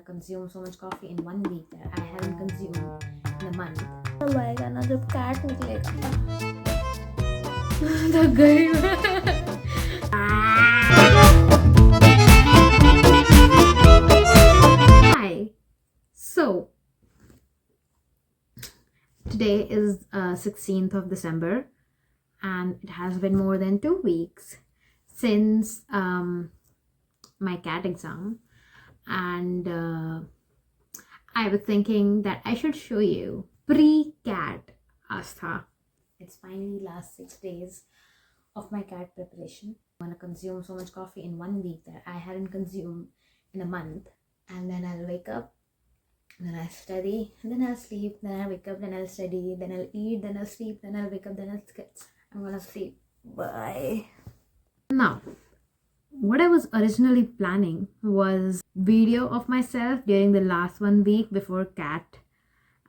consume so much coffee in 1 week that I haven't consumed in a month. तब आएगा ना जब cat निकलेगा. थक गई. Hi. So today is 16th of December, and it has been more than 2 weeks since my CAT exam, and I was thinking that I should show you pre-CAT Astha. It's finally last 6 days of my CAT preparation. I'm gonna consume so much coffee in 1 week that I hadn't consumed in a month, and then I'll wake up, then I'll study, then I'll sleep, then I'll wake up, then I'll study, then I'll eat, then I'll sleep, then I'll wake up, then I'll skip. I'm gonna sleep. Bye. Now, what I was originally planning was video of myself during the last 1 week before CAT,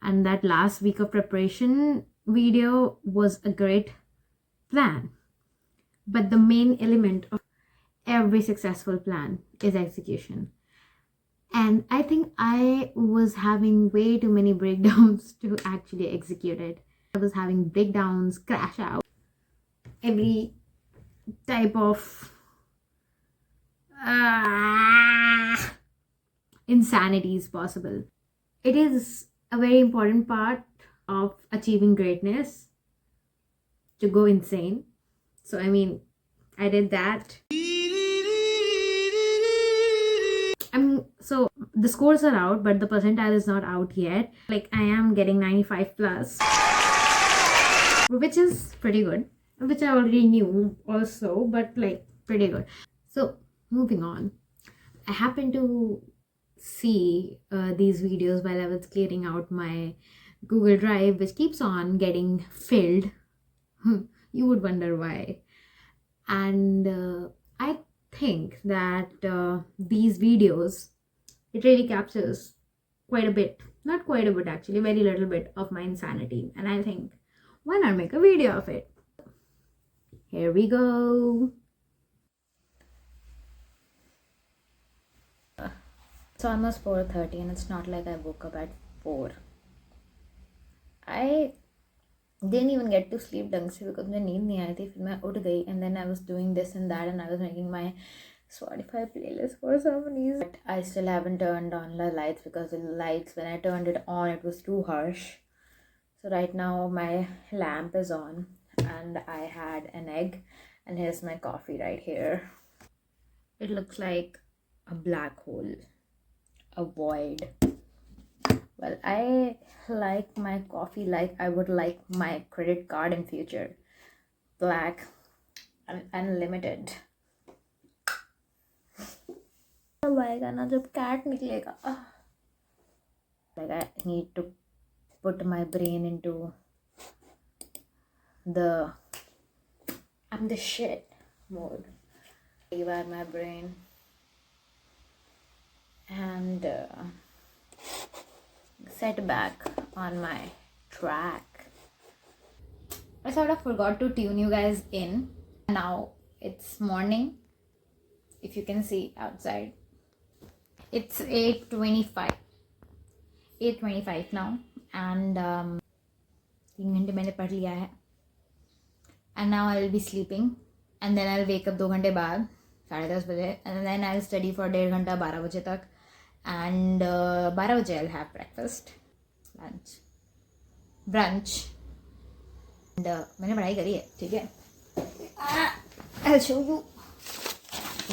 and that last week of preparation video was a great plan. But the main element of every successful plan is execution. And I think I was having way too many breakdowns to actually execute it. I was having breakdowns, crash out, every type of insanity is possible. It is a very important part of achieving greatness to go insane. So I mean, I did that. So the scores are out, but the percentile is not out yet. Like, I am getting 95 plus, which is pretty good, which I already knew also, but like pretty good. So moving on, I happened to see these videos while I was clearing out my Google Drive, which keeps on getting filled. You would wonder why. And I think that these videos, it really captures quite a bit, not quite a bit actually, very little bit of my insanity, and I think, why not make a video of it? Here we go. It's almost 4:30 and it's not like I woke up at 4. I didn't even get to sleep ढंग से because मुझे नींद नहीं आई थी. फिर मैं उठ गई and then I was doing this and that and I was making my Spotify playlist for some reason. But I still haven't turned on the lights because the lights, when I turned it on, it was too harsh. So right now my lamp is on and I had an egg, and here's my coffee right here. It looks like a black hole, a void. Well, I like my coffee like I would like my credit card in future. Black and unlimited. तब आएगा ना जब cat निकलेगा. Like, I need to put my brain into the I'm the shit mode. Rewire my brain and set back on my track. I sort of forgot to tune you guys in. Now it's morning. If you can see outside, it's 8:25 now, and 3 घंटे मैंने पढ़ लिया है, and now I'll be sleeping, and then I'll wake up 2 घंटे बाद 10:30 बजे, and then I'll study for 1.5 घंटा 12 बजे तक, and 12 बजे I'll have breakfast, lunch, brunch, and मैंने पढ़ाई करी है, ठीक है. I'll show you.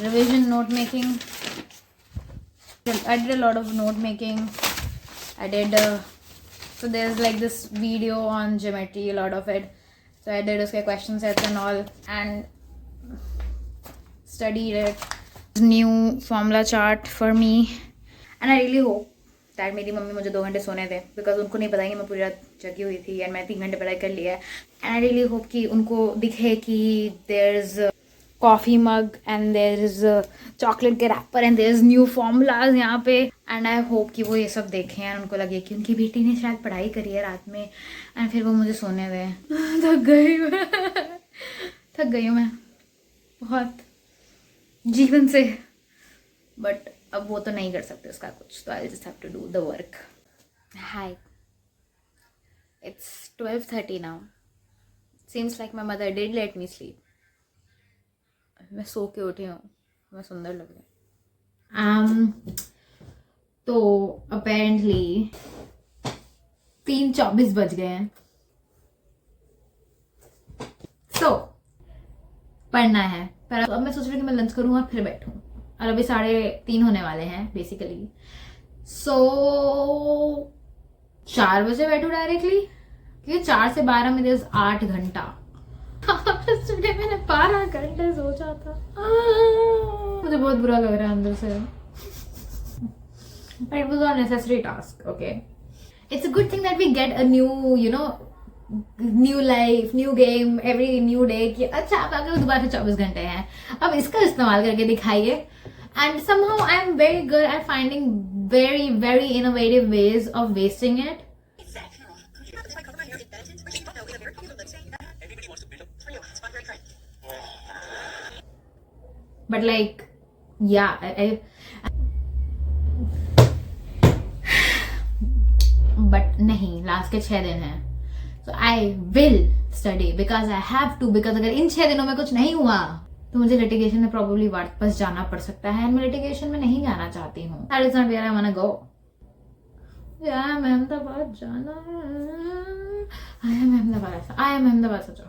Revision, note making. I did a lot of note making. I did so there's like this video on geometry, a lot of it. So I did उसके question sets and all, and studied it. New formula chart for me, and I really hope that मेरी mummy मुझे 2 घंटे सोने दे, because उनको नहीं पता कि मैं पूरी रात जगी हुई थी and मैं 3 घंटे पढ़ाई कर लिया है. And I really hope कि उनको दिखे कि there's coffee mug and there is a chocolate के wrapper and there is new formulas यहाँ पे, and I hope कि वो ये सब देखें और उनको लगे कि उनकी बेटी ने शायद पढ़ाई करी है रात में, and फिर वो मुझे सोने दे. थक गई हूँ मैं बहुत जीवन से, but अब वो तो नहीं कर सकते उसका कुछ, तो I just have to do the work. Hi, it's 12:30 now. Seems like my mother did let me sleep. मैं सो के उठी हूँ, मैं सुंदर लग रही हूँ. तो अपेरेंटली 3:24 बज गए हैं. सो पढ़ना है, पर अब मैं सोच रही हूँ कि मैं लंच करूँ और फिर बैठूँ. और अभी 3:30 होने वाले हैं बेसिकली. सो 4 बजे बैठूँ डायरेक्टली, क्योंकि 4 से 12 में 8 घंटा. सुबह मैंने 12 घंटे सोचा था. मुझे बहुत बुरा लग रहा है अंदर से. But it was a necessary task, okay? It's a good thing that we get a new, new life, new game, every new day. कि अच्छा आप आगे दोबारा से 24 घंटे हैं, अब इसका इस्तेमाल करके दिखाइए. And somehow I am very good at finding very, very innovative ways of wasting it. But like, yeah, but नहीं, लास्ट के 6 दिन हैं. So I will study because I have to, because अगर इन 6 दिनों में कुछ नहीं हुआ तो मुझे लिटिगेशन में probably वापस जाना पड़ सकता है. मैं लिटिगेशन में नहीं जाना चाहती हूँ. That is not where I wanna go. Yeah, मैं अहमदाबाद जाना है. I am अहमदाबाद सोचो.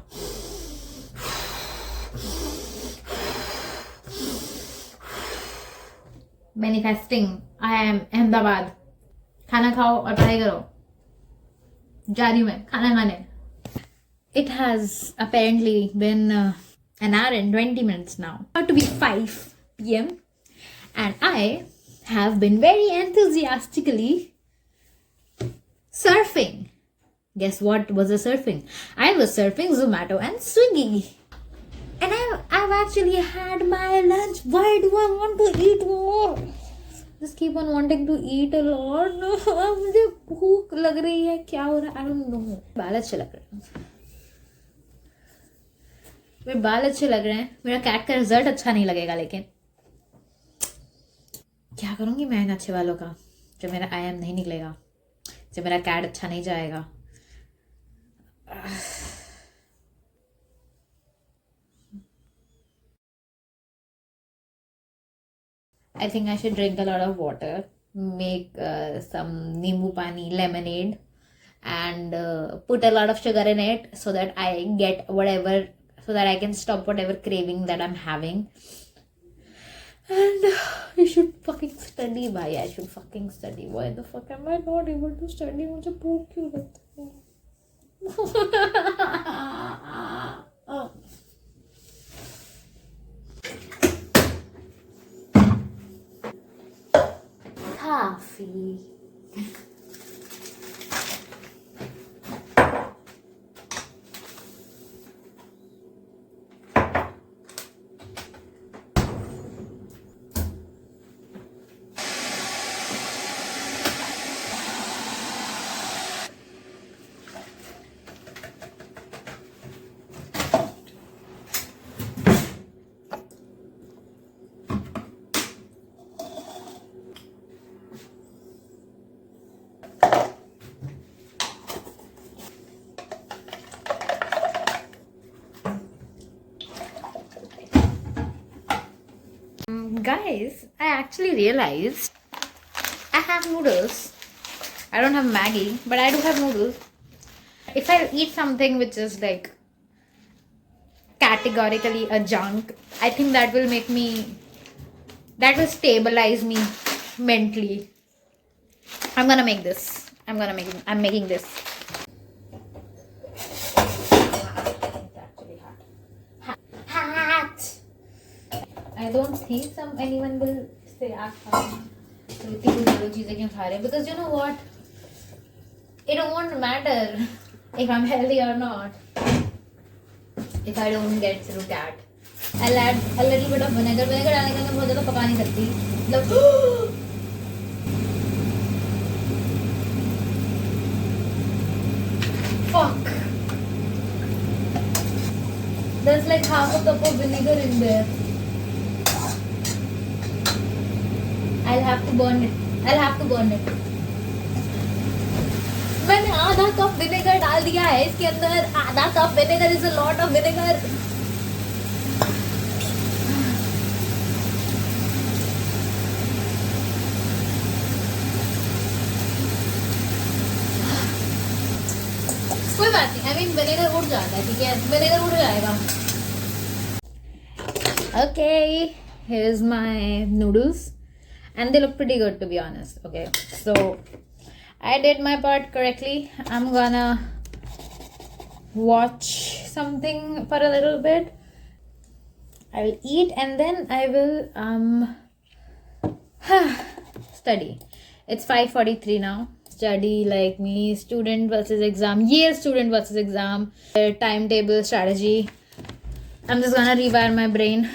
Manifesting, I am Ahmedabad. खाना खाओ और पढ़ाई करो. जा रही हूँ मैं खाना खाने. It has apparently been an hour and 20 minutes now. About to be 5 p.m. and I have been very enthusiastically surfing. Guess what was the surfing? I was surfing Zomato and Swiggy. And I've actually had my lunch. Why do I want to eat more? Just keep on wanting to eat a lot. मुझे भूख लग रही है. क्या हो रहा है? I don't know. बाल अच्छे लग रहे हैं. मेरे बाल अच्छे लग रहे हैं. मेरा कैट का रिजल्ट अच्छा नहीं लगेगा, लेकिन क्या करूंगी मैं इन अच्छे बालों का जब मेरा IM नहीं निकलेगा, जब मेरा कैट अच्छा नहीं जाएगा. I think I should drink a lot of water, make some nimbu pani, lemonade, and put a lot of sugar in it so that I get whatever, so that I can stop whatever craving that I'm having. And I should fucking study. Bhai, I should fucking study. Why the fuck am I not able to study? मुझे भूख क्यों लगती है? Coffee. Guys, I actually realized I have noodles. I don't have Maggie, but I do have noodles. If I eat something which is like categorically a junk, I think that will stabilize me mentally. I'm gonna make this. I'm making this. I don't think anyone will say because you know what? It won't matter if I'm healthy or not if I don't get through that. I'll add a little bit of vinegar. Vinegar डालने के मैं बहुत ज़्यादा पका नहीं सकती. Fuck. There's like half a cup of vinegar in there. I'll have to burn it. I'll have to burn it. मैंने आधा कप विनेगर डाल दिया है इसके अंदर. आधा cup vinegar is a lot of vinegar. कोई बात नहीं. I mean विनेगर उड़ जाता है. ठीक है, विनेगर उड़ जाएगा. Okay, here's my noodles, and they look pretty good to be honest. Okay, so I did my part correctly. I'm gonna watch something for a little bit. I will eat and then I will study. It's 5:43 now. Study like me, student versus exam, year student versus exam, timetable strategy. I'm just gonna rewire my brain,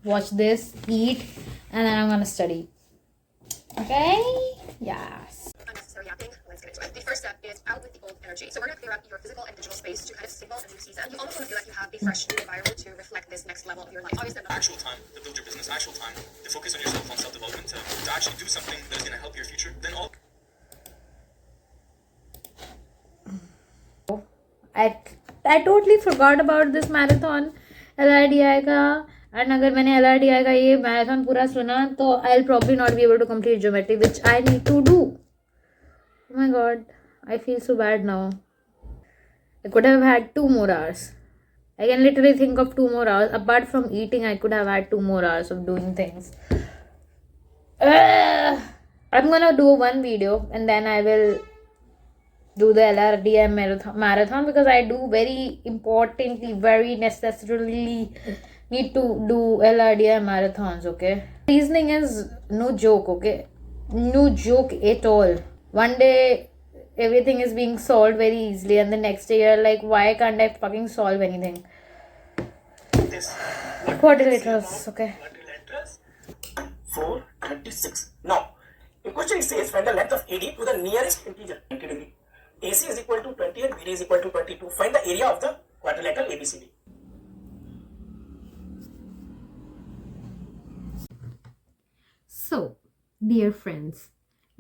watch this, eat, and then I'm gonna study. Okay? Yes. Unnecessary yapping. Let's get into it. The first step is out with the old energy. So we're going to clear up your physical and digital space to kind of signal a new season. You almost want to feel like you have a fresh new environment to reflect this next level of your life. Obviously, actual time to build your business, actual time to focus on yourself, on self-development, to actually do something that is going to help your future, then all. I totally forgot about this marathon. LRDI का, and अगर मैंने LRDI का ये marathon पूरा सुना तो I'll probably not be able to complete geometry, which I need to do. Oh my god, I feel so bad now. I could have had 2 more hours. I can literally think of 2 more hours. Apart from eating, I could have had 2 more hours of doing things. I'm gonna do one video and then I will do the LRDM marathon because I do very importantly, very necessarily need to do LRDM marathons, okay? Reasoning is no joke, okay? No joke at all. One day everything is being solved very easily and the next day you're like, why can't I fucking solve anything? Quadrilaterals, okay. Quadrilaterals 436. Now, the question says find the length of AD to the nearest integer 90 degree. AC is equal to 20 and BD is equal to 22. Find the area of the quadrilateral ABCD. So, dear friends,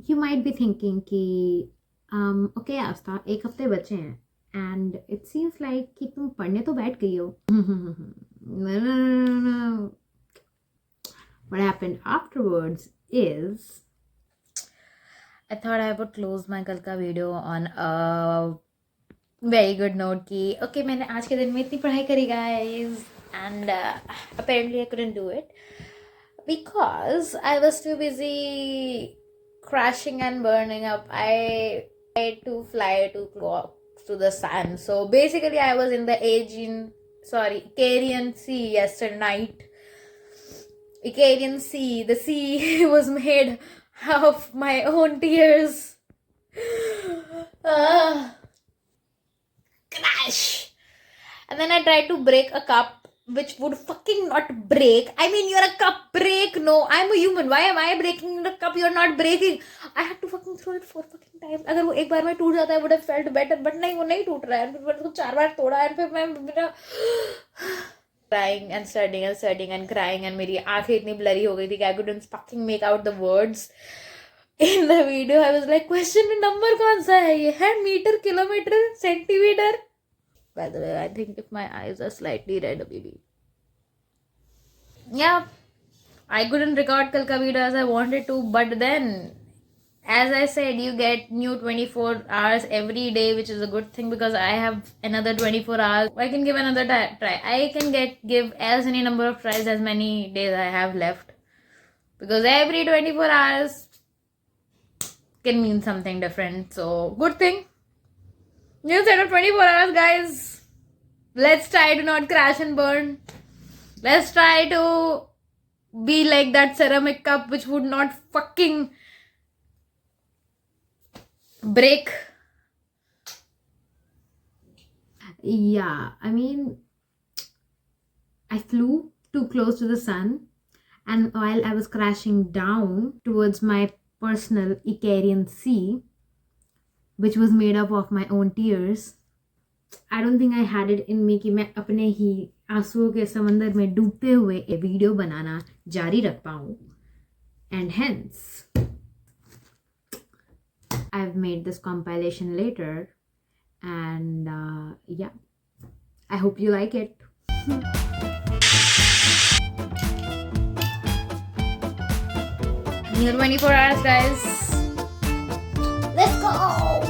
you might be thinking कि okay आस्था एक हफ्ते बचे हैं and it seems like कि तुम पढ़ने तो बैठ गई हो. No. What happened afterwards is I thought I would close my कल का video on a very good note कि okay मैंने आज के दिन में इतनी पढ़ाई करी guys, and apparently I couldn't do it because I was too busy crashing and burning up. I had to fly to the sun. So basically I was in the Icarian Sea yesterday night. Icarian Sea. The sea was made of my own tears. Crash! And then I tried to break a cup which would fucking not break. I mean, you're a cup, break. No, I'm a human. Why am I breaking the cup? You're not breaking. I had to fucking throw it 4 fucking times. अगर वो एक बार में टूट जाता I would have felt better. But नहीं, वो नहीं टूट रहा है. फिर मैंने उसको 4 बार तोड़ा है. फिर मैं मेरा crying and studying and crying and मेरी आंखें इतनी blurry हो गई थी कि I couldn't fucking make out the words. In the video, I was like, question number कौन सा है ये? है metre, kilometre, centimetre? By the way, I think if my eyes are slightly red, baby. Yeah, I couldn't record kal ka video as I wanted to, but then, as I said, you get new 24 hours every day, which is a good thing because I have another 24 hours. I can give another try. I can give as many number of tries as many days I have left because every 24 hours can mean something different. So, good thing. New set of 24 hours, guys. Let's try to not crash and burn. Let's try to be like that ceramic cup which would not fucking break. Yeah, I mean, I flew too close to the sun, and while I was crashing down towards my personal Icarian Sea, which was made up of my own tears, I don't think I had it in me कि मैं अपने ही आंसुओं के समंदर में डूबते हुए एक वीडियो बनाना जारी रख पाऊँ. and hence I've made this compilation later, and yeah, I hope you like it. New 24 hours, guys. Let's go.